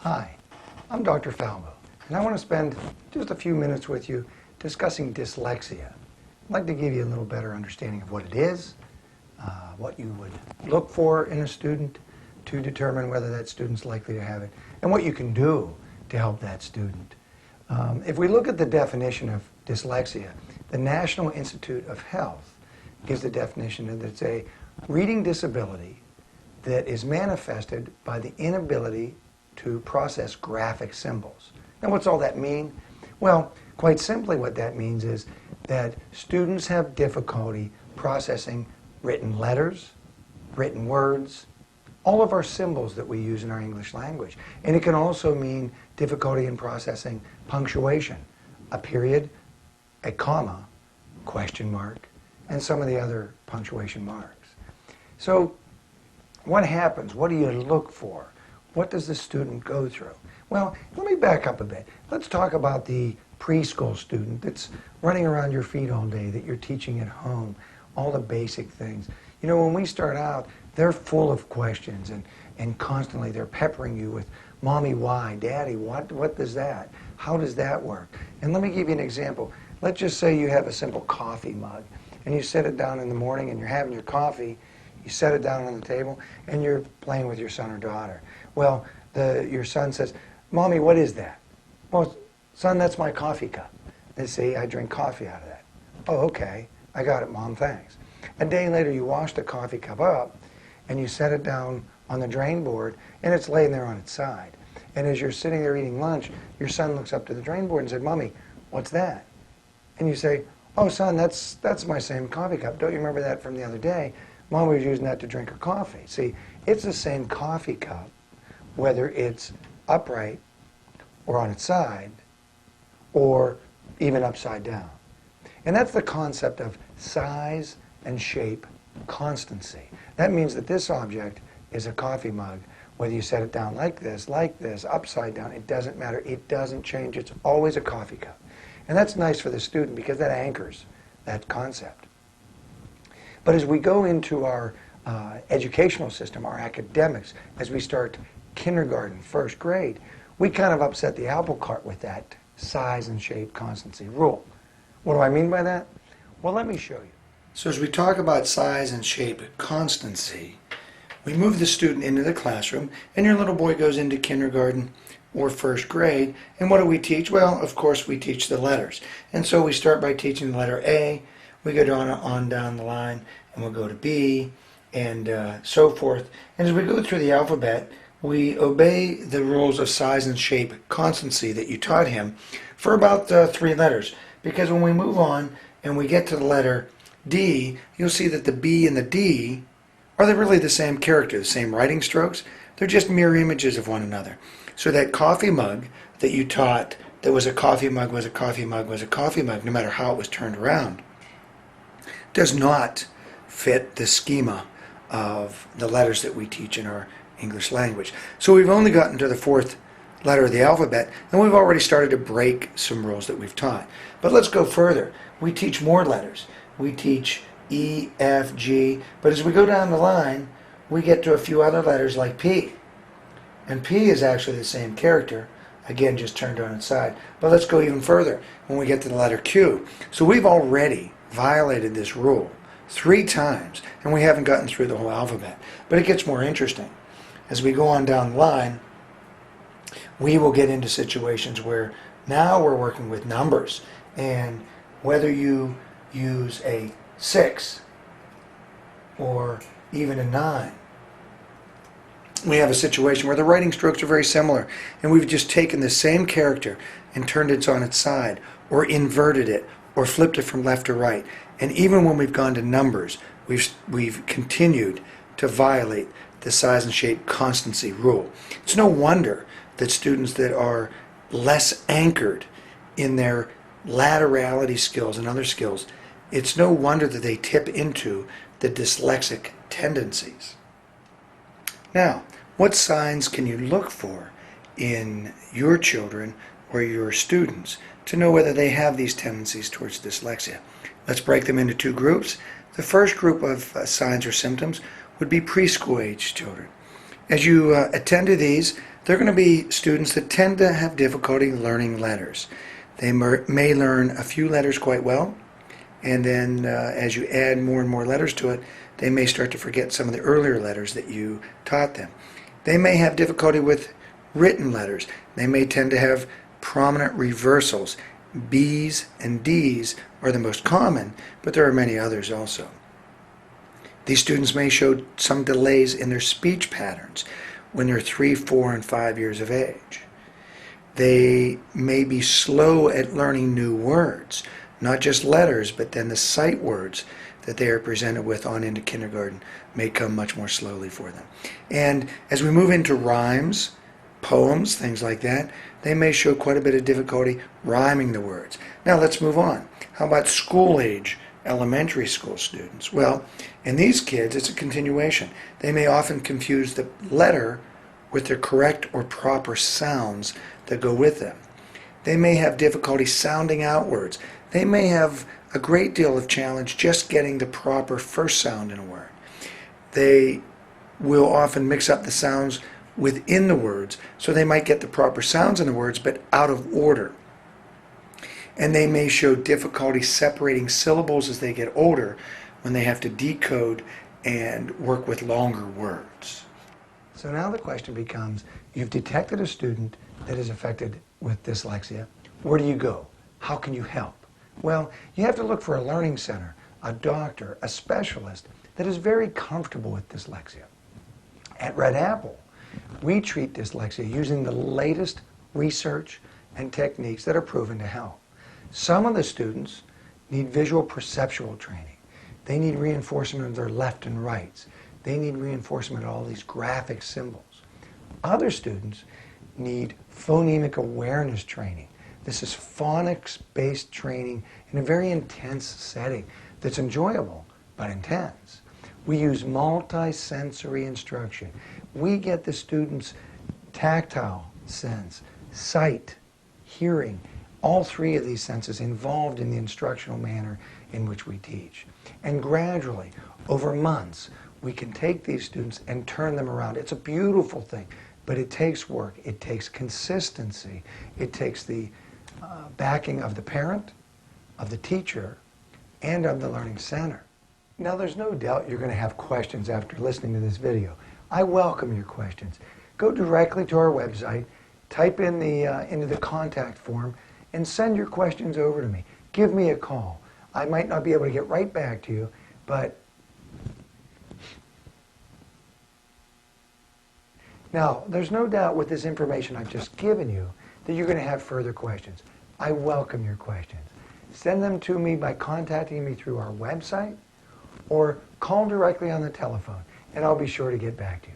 Hi, I'm Dr. Falbo, and I want to spend just a few minutes with you discussing dyslexia. I'd like to give you a little better understanding of what it is, what you would look for in a student to determine whether that student's likely to have it, and what you can do to help that student. If we look at the definition of dyslexia, the National Institute of Health gives the definition that it's a reading disability that is manifested by the inability to process graphic symbols. Now, what's all that mean? Well, quite simply what that means is that students have difficulty processing written letters, written words, all of our symbols that we use in our English language. And it can also mean difficulty in processing punctuation, a period, a comma, question mark, and some of the other punctuation marks. So what happens? What do you look for? What does the student go through? Well, let me back up a bit. Let's talk about the preschool student that's running around your feet all day, that you're teaching at home, all the basic things. You know, when we start out, they're full of questions and constantly they're peppering you with, Mommy, why? Daddy, what does that? How does that work? And let me give you an example. Let's just say you have a simple coffee mug and you set it down in the morning and you're having your coffee. You set it down on the table and you're playing with your son or daughter. Well, your son says, Mommy, what is that? Well, son, that's my coffee cup. They say, I drink coffee out of that. Oh, okay. I got it, Mom, thanks. A day later, you wash the coffee cup up and you set it down on the drain board and it's laying there on its side. And as you're sitting there eating lunch, your son looks up to the drain board and said, Mommy, what's that? And you say, oh, son, that's my same coffee cup. Don't you remember that from the other day? Mom was using that to drink her coffee. See, it's the same coffee cup, whether it's upright or on its side or even upside down. And that's the concept of size and shape constancy. That means that this object is a coffee mug. Whether you set it down like this, upside down, it doesn't matter. It doesn't change. It's always a coffee cup. And that's nice for the student because that anchors that concept. But as we go into our educational system, our academics, as we start kindergarten, first grade, we kind of upset the apple cart with that size and shape constancy rule. What do I mean by that? Well, let me show you. So as we talk about size and shape constancy, we move the student into the classroom, and your little boy goes into kindergarten or first grade, and what do we teach? Well, of course, we teach the letters. And so we start by teaching the letter A, we go on down the line, and we'll go to B, and so forth. And as we go through the alphabet, we obey the rules of size and shape constancy that you taught him for about 3 letters. Because when we move on and we get to the letter D, you'll see that the B and the D are really the same character, the same writing strokes. They're just mirror images of one another. So that coffee mug that you taught that was a coffee mug, was a coffee mug, was a coffee mug, no matter how it was turned around, does not fit the schema of the letters that we teach in our English language. So we've only gotten to the 4th letter of the alphabet, and we've already started to break some rules that we've taught. But let's go further. We teach more letters. We teach E, F, G, but as we go down the line, we get to a few other letters like P. And P is actually the same character, again, just turned on its side. But let's go even further when we get to the letter Q. So we've already violated this rule 3 times, and we haven't gotten through the whole alphabet. But it gets more interesting. As we go on down the line, we will get into situations where now we're working with numbers, and whether you use a 6 or even a 9, we have a situation where the writing strokes are very similar, and we've just taken the same character and turned it on its side, or inverted it, or flipped it from left to right. And even when we've gone to numbers, we've continued to violate the size and shape constancy rule. It's no wonder that students that are less anchored in their laterality skills and other skills, it's no wonder that they tip into the dyslexic tendencies. Now, what signs can you look for in your children or your students to know whether they have these tendencies towards dyslexia? Let's break them into 2 groups. The first group of signs or symptoms would be preschool-aged children. As you attend to these, They're going to be students that tend to have difficulty learning letters. They may learn a few letters quite well, and then as you add more and more letters to it, they may start to forget some of the earlier letters that you taught them. They may have difficulty with written letters. They may tend to have prominent reversals. B's and D's are the most common, but there are many others also. These students may show some delays in their speech patterns when they're 3, 4, and 5 years of age. They may be slow at learning new words, not just letters, but then the sight words that they are presented with on into kindergarten may come much more slowly for them. And as we move into rhymes, poems, things like that, they may show quite a bit of difficulty rhyming the words. Now let's move on. How about school-age elementary school students? Well, in these kids, it's a continuation. They may often confuse the letter with the correct or proper sounds that go with them. They may have difficulty sounding out words. They may have a great deal of challenge just getting the proper first sound in a word. They will often mix up the sounds within the words, so they might get the proper sounds in the words, but out of order. And they may show difficulty separating syllables as they get older when they have to decode and work with longer words. So now the question becomes, you've detected a student that is affected with dyslexia. Where do you go? How can you help? Well, you have to look for a learning center, a doctor, a specialist that is very comfortable with dyslexia. At Red Apple, we treat dyslexia using the latest research and techniques that are proven to help. Some of the students need visual perceptual training. They need reinforcement of their left and rights. They need reinforcement of all these graphic symbols. Other students need phonemic awareness training. This is phonics-based training in a very intense setting that's enjoyable but intense. We use multi-sensory instruction. We get the students tactile sense, sight, hearing, all three of these senses involved in the instructional manner in which we teach. And gradually, over months, we can take these students and turn them around. It's a beautiful thing, but it takes work. It takes consistency. It takes the backing of the parent, of the teacher, and of the learning center. Now, there's no doubt you're going to have questions after listening to this video. I welcome your questions. Go directly to our website, type in into the contact form, and send your questions over to me. Give me a call. I might not be able to get right back to you, but now, there's no doubt with this information I've just given you that you're going to have further questions. I welcome your questions. Send them to me by contacting me through our website or call directly on the telephone, and I'll be sure to get back to you.